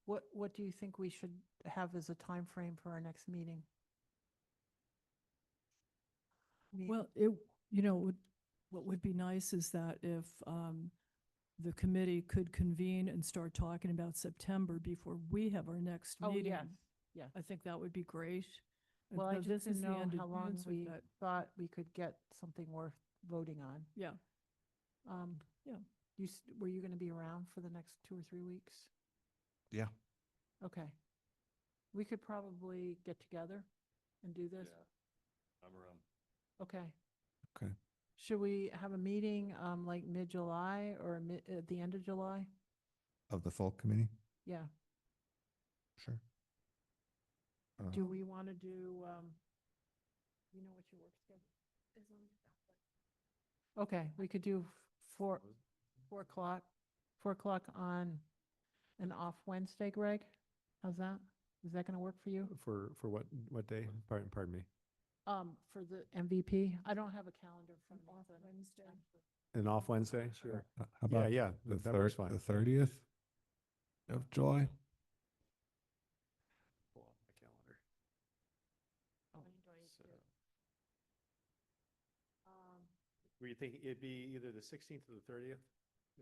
What do you think we should have as a time frame for our next meeting? Well, what would be nice is that if the committee could convene and start talking about September before we have our next Oh, meeting. yes, yes. I think that would be great. And Well, I so just this is didn't the know end of how June, long so we that- thought we could get something worth voting on. Yeah, Yeah. Were you going to be around for the next 2 or 3 weeks? Yeah. Okay. We could probably get together and do this. I'm around. Okay. Okay. Should we have a meeting like mid-July or at the end of July? Of the full committee? Yeah. Sure. Do we want to do, you know what your work schedule is on? Okay, we could do 4 o'clock, 4 o'clock on an off Wednesday, Greg? How's that? Is that going to work for you? For what day? Pardon me. For the MVP? I don't have a calendar from off Wednesday. An off Wednesday? Sure. How about yeah, the that works fine. the 30th of July? Pull up my calendar. So, were you thinking it'd be either the 16th or the 30th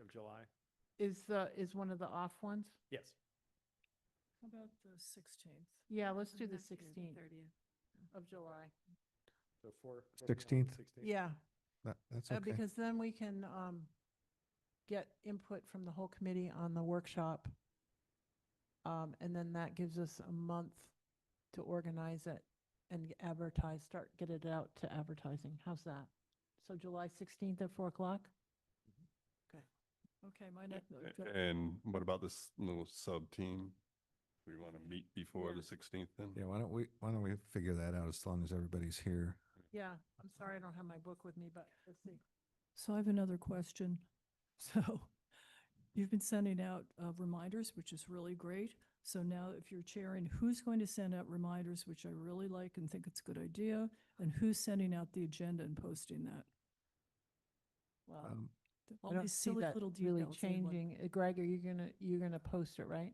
of July? Is one of the off ones? Yes. how about the 16th? Yeah, let's do the 16th of July. So 16th? Yeah, That's okay. because then we can get input from the whole committee on the workshop. And then that gives us a month to organize it and get it out to advertising. How's that? So July 16th at 4 o'clock? Okay, my next, And what about this little sub-team? We want to meet before Yeah. the 16th then? Yeah, why don't we figure that out as long as everybody's here? Yeah, I'm sorry I don't have my book with me, but let's see. so I have another question. So you've been sending out reminders, which is really great. So now if you're chairing, who's going to send out reminders, which I really like and think it's a good idea? And who's sending out the agenda and posting that? Well, All I don't these see silly that little really details. I'd like- changing. Greg, are you're gonna post it, right?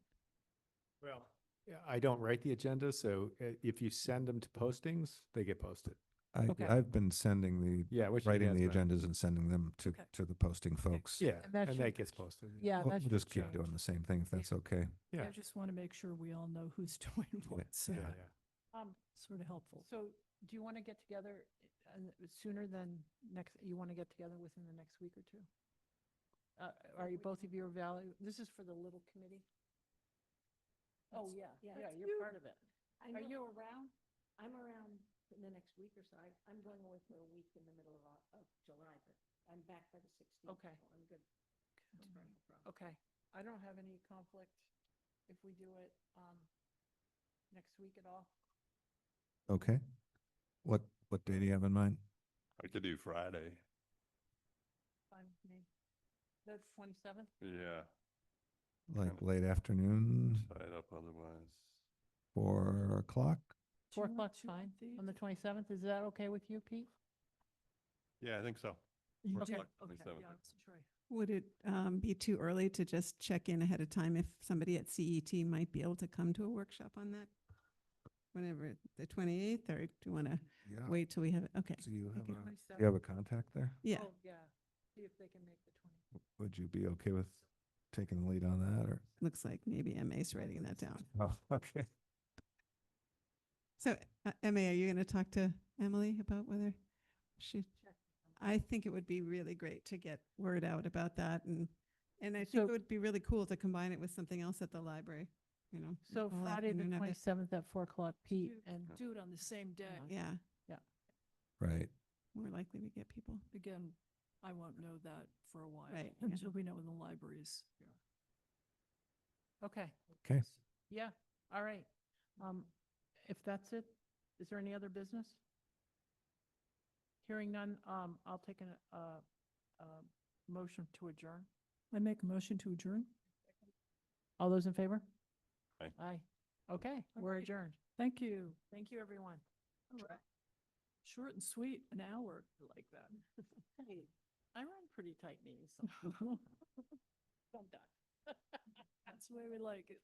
Well, yeah, I don't write the agenda, so if you send them to postings, they get posted. Okay. I've been sending Yeah, which writing the has been. agendas and sending them Okay. to the posting folks. Yeah, And that and should- that gets posted. Yeah, We'll that we'll should just keep change. doing the same thing if that's okay. Yeah. I just want to make sure we all know who's doing what, so Yeah, sort of helpful. So do you want to get together sooner than next, you want to get together within the next week or two? Are you, both of you available? This is for the little committee? Oh, yeah, yeah. yeah, That's you're part of it. Are you around? I'm around in the next week or so. I'm going away for a week in the middle of July, but I'm back by the 16th. Okay. So I'm good. No problem. Okay, I don't have any conflict if we do it next week at all. Okay. What day do you have in mind? I could do Friday. Fine with me. The 27th? Yeah, Like Kinda late afternoon, tied up otherwise. 4 o'clock? Do you 4 want o'clock's to fine. update? On the 27th, is that okay with you, Pete? Yeah, I think so. You Okay. did? Okay. Okay, 27th. yeah, I wasn't sure. Would it be too early to just check in ahead of time if somebody at CET might be able to come to a workshop on that? Whenever, the 28th, or do you want to Yeah. wait till we have it? Okay. Do you have Okay. a, you have a contact there? Yeah. Oh, yeah. See if they can make the 20th. Would you be okay with taking the lead on that or? Looks like maybe MA's writing that down. Oh, okay. So, MA, are you going to talk to Emily about whether she, I think it would be really great to get word out about that, and I think So- it would be really cool to combine it with something else at the library, you know. So all Friday, the afternoon of it. 27th at 4 o'clock, Pete, Do- and Do it on the same day. Yeah, Right. more likely we get people. Again, I won't know that for a while Right, yeah. until we know when the libraries. Okay. Okay. Yeah, all right. If that's it, is there any other business? Hearing none, I'll take a motion to adjourn. I make a motion to adjourn. All those in favor? Aye. Aye. Okay, we're right. adjourned. Thank you. Thank you, everyone. All right. Short and sweet, an hour, I like that. Hey, I run pretty tight meetings. sometimes. I'm done. That's the way we like it.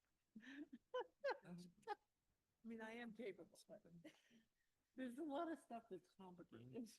I mean, I am capable, but there's a lot of stuff that's complicated.